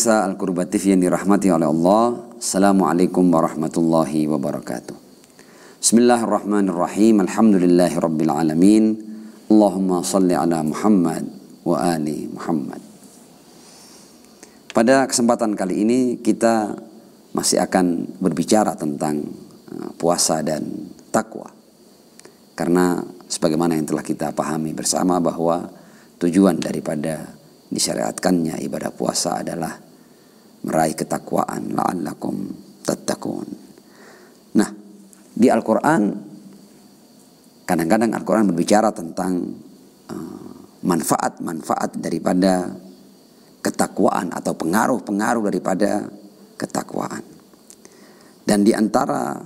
Pemirsa Al-Qurba TV yang dirahmati oleh Allah, Assalamualaikum warahmatullahi wabarakatuh. Bismillahirrahmanirrahim. Alhamdulillahi rabbil alamin. Allahumma salli ala Muhammad wa ali Muhammad. Pada kesempatan kali ini kita masih akan berbicara tentang puasa dan takwa. Karena sebagaimana yang telah kita pahami bersama bahwa tujuan daripada disyariatkannya ibadah puasa adalah meraih ketakwaan, la'allakum tattaqun. Nah, di Al-Quran kadang-kadang Al-Quran berbicara tentang manfaat-manfaat daripada ketakwaan atau pengaruh-pengaruh daripada ketakwaan. Dan di antara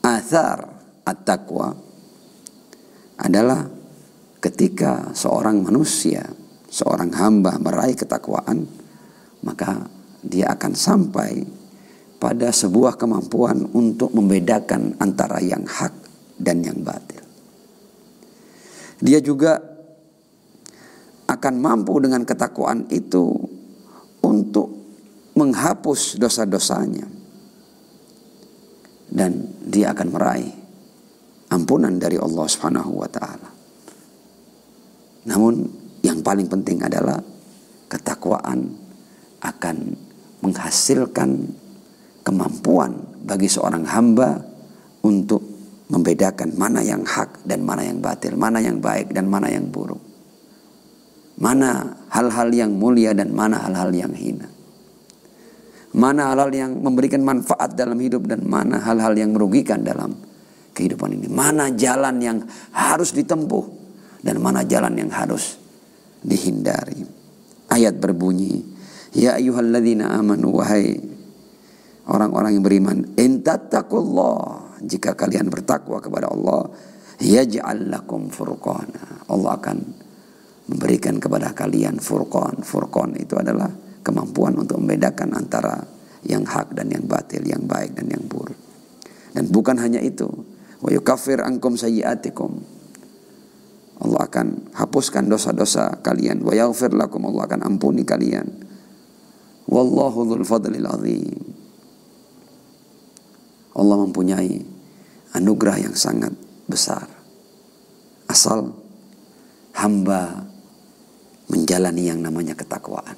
athar at-taqwa adalah ketika seorang manusia, seorang hamba meraih ketakwaan, maka dia akan sampai pada sebuah kemampuan untuk membedakan antara yang hak dan yang batil. Dia juga akan mampu dengan ketakwaan itu untuk menghapus dosa-dosanya. Dan dia akan meraih ampunan dari Allah Subhanahu wa ta'ala. Namun yang paling penting adalah ketakwaan akan menghasilkan kemampuan bagi seorang hamba untuk membedakan mana yang hak dan mana yang batil, mana yang baik dan mana yang buruk, mana hal-hal yang mulia dan mana hal-hal yang hina, mana hal-hal yang memberikan manfaat dalam hidup dan mana hal-hal yang merugikan dalam kehidupan ini, mana jalan yang harus ditempuh dan mana jalan yang harus dihindari. Ayat berbunyi, ya ayyuhalladzina amanu, wahai orang-orang yang beriman, in tattaqullah, jika kalian bertakwa kepada Allah, yaj'al lakum furqana, Allah akan memberikan kepada kalian furqan. Furqan itu adalah kemampuan untuk membedakan antara yang hak dan yang batil, yang baik dan yang buruk. Dan bukan hanya itu, wa yukaffir ankum sayyi'atikum, Allah akan hapuskan dosa-dosa kalian. Wa yaghfir lakum, Allah akan ampuni kalian. Wallahu dzul fadlil azim. Allah mempunyai anugerah yang sangat besar. Asal hamba menjalani yang namanya ketakwaan.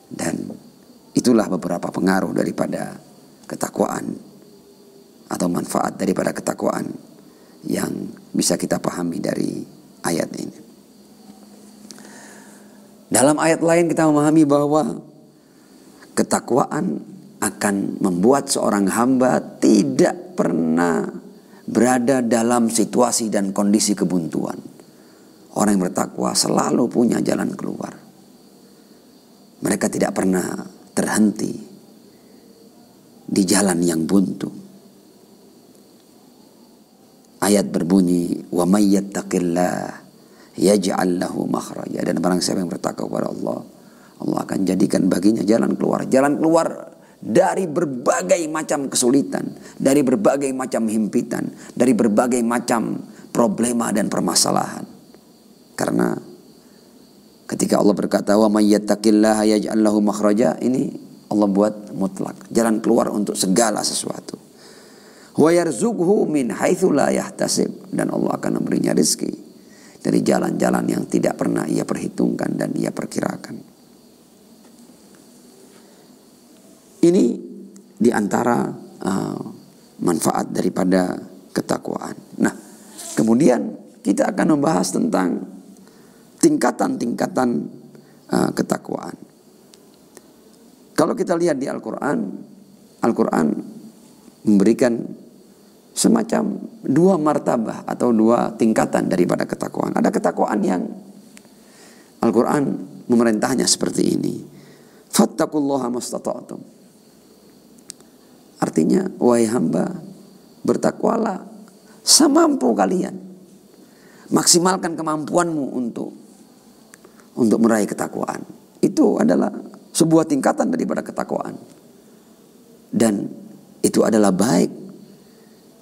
Dan itulah beberapa pengaruh daripada ketakwaan atau manfaat daripada ketakwaan yang bisa kita pahami dari ayat ini. Dalam ayat lain kita memahami bahwa ketakwaan akan membuat seorang hamba tidak pernah berada dalam situasi dan kondisi kebuntuan. Orang yang bertakwa selalu punya jalan keluar. Mereka tidak pernah terhenti di jalan yang buntu. Ayat berbunyi, wa may yattaqillah yaj'al lahu makhraja, dan barang siapa yang bertakwa kepada Allah, Allah akan jadikan baginya jalan keluar dari berbagai macam kesulitan, dari berbagai macam himpitan, dari berbagai macam problema dan permasalahan. Karena ketika Allah berkata wa may yattaqillah yaj'al lahu makhraja, ini Allah buat mutlak, jalan keluar untuk segala sesuatu. Wa yarzuqhu min haitsu la yahtasib, dan Allah akan memberinya rezeki dari jalan-jalan yang tidak pernah ia perhitungkan dan ia perkirakan. Ini di antara manfaat daripada ketakwaan. Nah, kemudian kita akan membahas tentang tingkatan-tingkatan ketakwaan. Kalau kita lihat di Al-Quran memberikan semacam dua martabah atau dua tingkatan daripada ketakwaan. Ada ketakwaan yang Al-Quran memerintahnya seperti ini. Fattaqullaha mastata'tum. Artinya, wahai hamba, bertakwalah semampu kalian. Maksimalkan kemampuanmu untuk meraih ketakwaan. Itu adalah sebuah tingkatan daripada ketakwaan. Dan itu adalah baik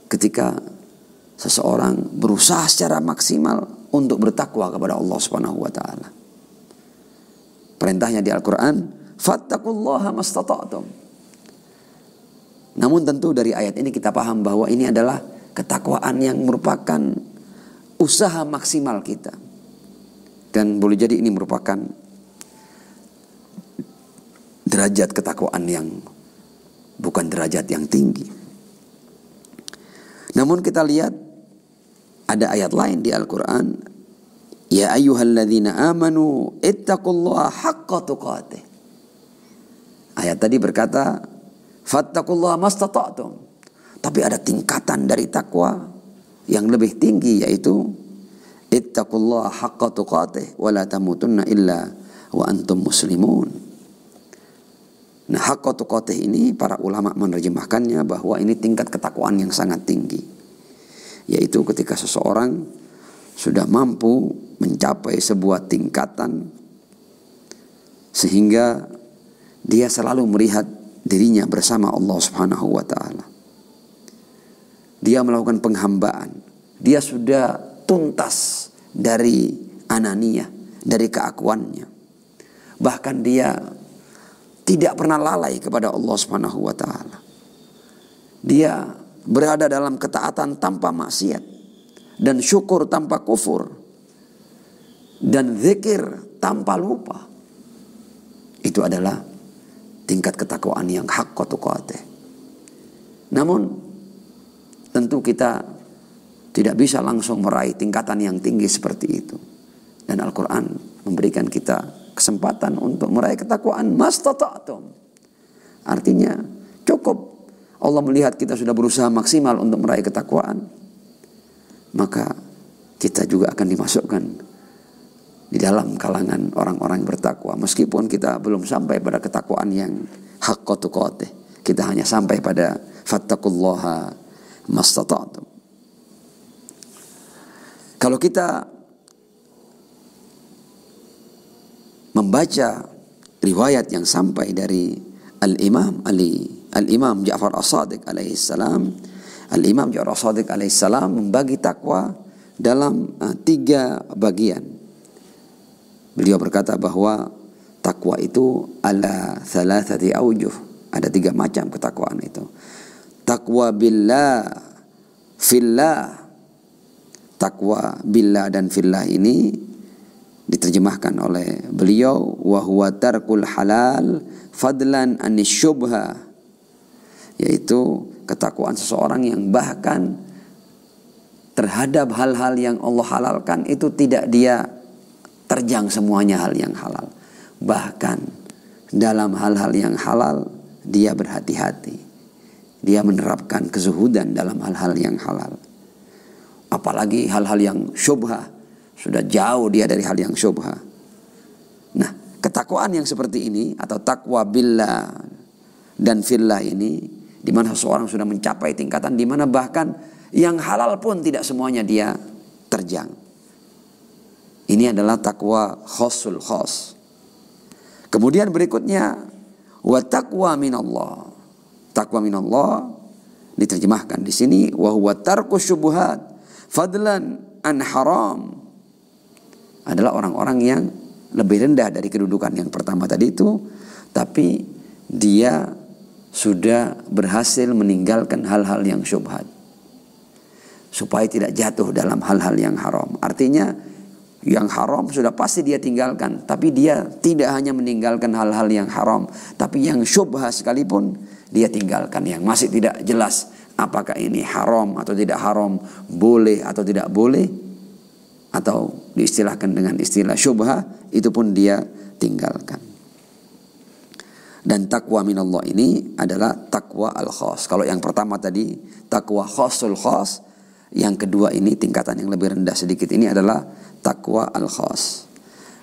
ketika seseorang berusaha secara maksimal untuk bertakwa kepada Allah Subhanahu wa taala. perintahnya di Al-Quran, fattaqullaha mastata'tum. Namun tentu dari ayat ini kita paham bahwa ini adalah ketakwaan yang merupakan usaha maksimal kita. Dan boleh jadi ini merupakan derajat ketakwaan yang bukan derajat yang tinggi. Namun kita lihat ada ayat lain di Al-Quran, ya ayyuhalladzina amanu ittaqullaha haqqa tuqatih. Ayat tadi berkata fattaqullaha mastata'tum. Tapi ada tingkatan dari takwa yang lebih tinggi, yaitu ittaqullaha haqqa tuqatih wa la tamutunna illa wa antum muslimun. Nah, haqqa tuqatih ini para ulama menerjemahkannya bahwa ini tingkat ketakwaan yang sangat tinggi, yaitu ketika seseorang sudah mampu mencapai sebuah tingkatan sehingga dia selalu melihat dirinya bersama Allah Subhanahu wa ta'ala. Dia melakukan penghambaan. Dia sudah tuntas dari ananiyah, dari keakuannya. Bahkan dia tidak pernah lalai kepada Allah Subhanahu wa ta'ala. Dia berada dalam ketaatan tanpa maksiat dan syukur tanpa kufur dan zikir tanpa lupa. Itu adalah tingkat ketakwaan yang haqqa tuqatih. Namun tentu kita tidak bisa langsung meraih tingkatan yang tinggi seperti itu. Dan Al-Quran memberikan kita kesempatan untuk meraih ketakwaan mastata'tum. Artinya cukup Allah melihat kita sudah berusaha maksimal untuk meraih ketakwaan, maka kita juga akan dimasukkan di dalam kalangan orang-orang yang bertakwa. Meskipun kita belum sampai pada ketakwaan yang haqqa tuqatih, kita hanya sampai pada fattaqullaha mastata'tum. Kalau kita membaca riwayat yang sampai dari Al-Imam Ja'far As-Shadiq alaihi salam, Al-Imam Ja'far As-Shadiq alaihi salam membagi takwa dalam 3 bagian. Beliau berkata bahwa takwa itu ala thalathati aujuh. Ada 3 macam ketakwaan itu. Takwa billah, fillah. Takwa billah dan fillah ini diterjemahkan oleh beliau, wa huwa tarkul halal fadlan anis syubha. Yaitu ketakwaan seseorang yang bahkan terhadap hal-hal yang Allah halalkan itu tidak dia terjang semuanya hal yang halal. Bahkan dalam hal-hal yang halal dia berhati-hati. Dia menerapkan kezuhudan dalam hal-hal yang halal. Apalagi hal-hal yang syubhah, sudah jauh dia dari hal yang syubhah. Nah, ketakwaan yang seperti ini atau takwa billah dan fillah ini, di mana seseorang sudah mencapai tingkatan di mana bahkan yang halal pun tidak semuanya dia terjang. Ini adalah takwa khosul khos. Kemudian berikutnya wa taqwa minallah. Takwa minallah diterjemahkan di sini wa huwa tarku syubhat fadlan an haram. Adalah orang-orang yang lebih rendah dari kedudukan yang pertama tadi itu, tapi dia sudah berhasil meninggalkan hal-hal yang syubhat supaya tidak jatuh dalam hal-hal yang haram. Artinya yang haram sudah pasti dia tinggalkan, tapi dia tidak hanya meninggalkan hal-hal yang haram, tapi yang syubhah sekalipun dia tinggalkan, yang masih tidak jelas apakah ini haram atau tidak haram, boleh atau tidak boleh, atau diistilahkan dengan istilah syubhah, itu pun dia tinggalkan. Dan takwa minallah ini adalah takwa al-khas. Kalau yang pertama tadi takwa khasul khas, yang kedua ini tingkatan yang lebih rendah sedikit ini adalah takwa al-khas.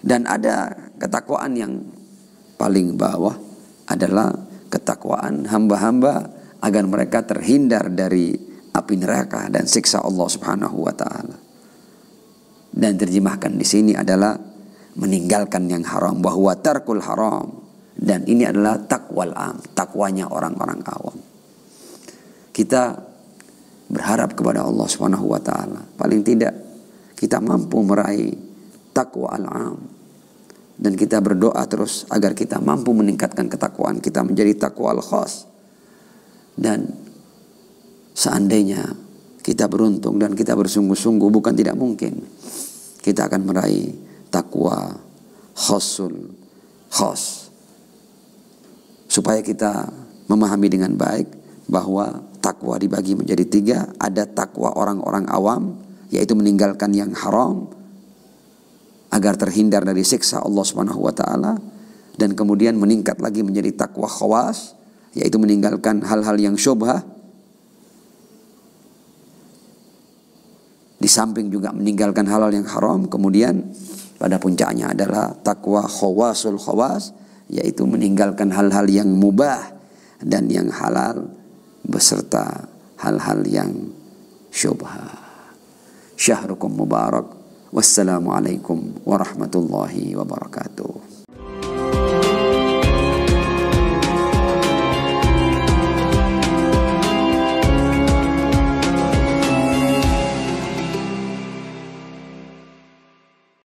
Dan ada ketakwaan yang paling bawah adalah ketakwaan hamba-hamba agar mereka terhindar dari api neraka dan siksa Allah Subhanahu wa taala. Dan terjemahkan di sini adalah meninggalkan yang haram, bahwa tarkul haram. Dan ini adalah takwal am, takwanya orang-orang awam. Kita berharap kepada Allah Subhanahu wa taala, paling tidak kita mampu meraih takwa al-am Dan kita berdoa terus agar kita mampu meningkatkan ketakwaan kita menjadi takwa al-khas. Dan seandainya kita beruntung dan kita bersungguh-sungguh, bukan tidak mungkin, kita akan meraih takwa khasul khas. Supaya kita memahami dengan baik bahwa takwa dibagi menjadi 3. Ada takwa orang-orang awam, yaitu meninggalkan yang haram agar terhindar dari siksa Allah Subhanahu wa taala, dan kemudian meningkat lagi menjadi takwa khawas, yaitu meninggalkan hal-hal yang syubhah. Di samping juga meninggalkan hal-hal yang haram, kemudian pada puncaknya adalah takwa khawasul khawas, yaitu meninggalkan hal-hal yang mubah dan yang halal beserta hal-hal yang syubhah. Syahrukum mubarak. Wassalamualaikum warahmatullahi wabarakatuh.